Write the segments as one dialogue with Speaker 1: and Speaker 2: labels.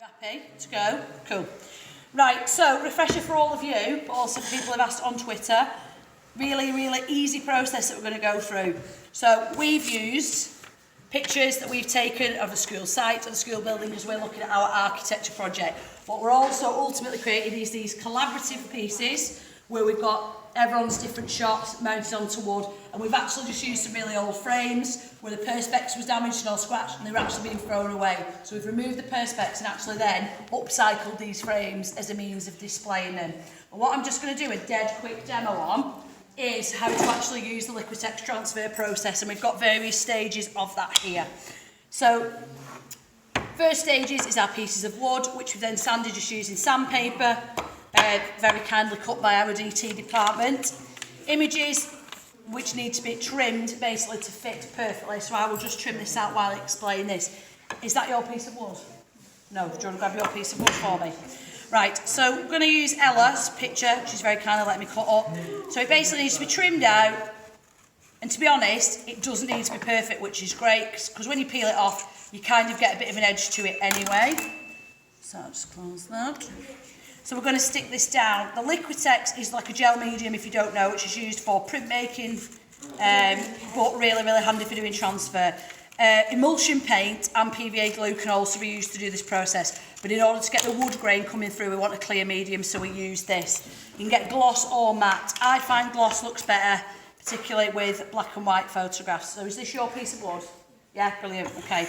Speaker 1: Happy to go? Cool. Right, so refresher for all of you, but also for people who have asked on Twitter. Really, really easy process that we're going to go through. So we've used pictures that we've taken of the school site or the school building because we're looking at our architecture project. What we're also ultimately creating is these collaborative pieces where we've got everyone's different shots mounted onto wood, and we've actually just used some really old frames where the perspex was damaged and all scratched and they were actually being thrown away. So we've removed the perspex and actually then upcycled these frames as a means of displaying them. And what I'm just going to do a dead quick demo on is how to actually use the Liqiuitex transfer process, and we've got various stages of that here. So first stages is our pieces of wood, which we've then sanded just using sandpaper, very kindly cut by our DT department. Images which need to be trimmed basically to fit perfectly, so I will just trim this out while I explain this. Is that your piece of wood? No, do you want to grab your piece of wood for me? Right, so we're going to use Ella's picture. She's very kindly let me cut up. So it basically needs to be trimmed out, and to be honest, it doesn't need to be perfect, which is great, because when you peel it off, you kind of get a bit of an edge to it anyway. So I'll just close that. So we're going to stick this down. The Liqiuitex is like a gel medium, if you don't know, which is used for printmaking, but really, really handy for doing transfer. Emulsion paint and PVA glue can also be used to do this process, but in order to get the wood grain coming through, we want a clear medium, so we use this. You can get gloss or matte. I find gloss looks better, particularly with black and white photographs. So is this your piece of wood? Yeah, brilliant. Okay.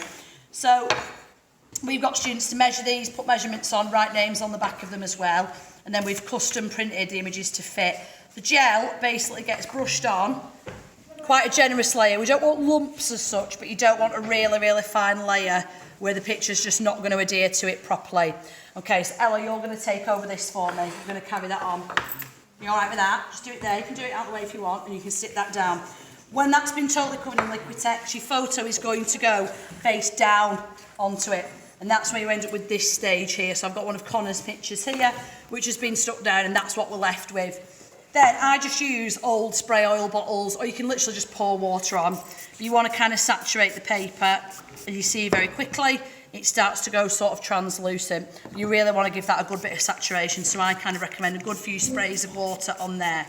Speaker 1: So we've got students to measure these, put measurements on, write names on the back of them as well, and then we've custom printed the images to fit. The gel basically gets brushed on, quite a generous layer. We don't want lumps as such, but you don't want a really, really fine layer where the picture's just not going to adhere to it properly. Okay, so Ella, you're going to take over this for me. You're going to carry that on. You all right with that? Just do it there. You can do it out the way if you want, and you can sit that down. When that's been totally covered in Liqiuitex, your photo is going to go face down onto it. And that's where you end up with this stage here. So I've got one of Connor's pictures here, which has been stuck down, and that's what we're left with. Then I just use old spray oil bottles, or you can literally just pour water on. You want to kind of saturate the paper, and you see very quickly it starts to go sort of translucent. You really want to give that a good bit of saturation, so I kind of recommend a good few sprays of water on there.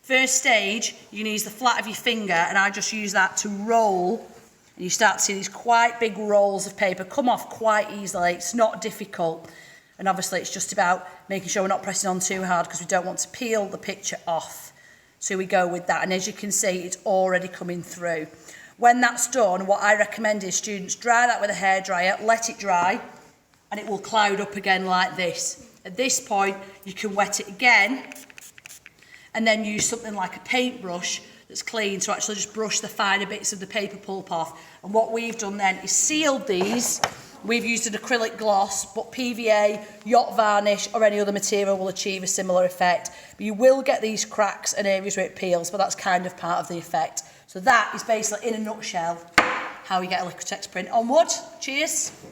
Speaker 1: First stage, you can use the flat of your finger, and I just use that to roll, and you start to see these quite big rolls of paper come off quite easily. It's not difficult. And obviously it's just about making sure we're not pressing on too hard because we don't want to peel the picture off. So we go with that. And as you can see, it's already coming through. When that's done, what I recommend is students dry that with a hairdryer, let it dry, and it will cloud up again like this. At this point, you can wet it again and then use something like a paintbrush that's clean to actually just brush the finer bits of the paper pulp off. And what we've done then is sealed these. We've used an acrylic gloss, but PVA, yacht varnish or any other material will achieve a similar effect. But you will get these cracks and areas where it peels, but that's kind of part of the effect. So that is basically, in a nutshell, how we get a Liqiuitex print on wood. Cheers.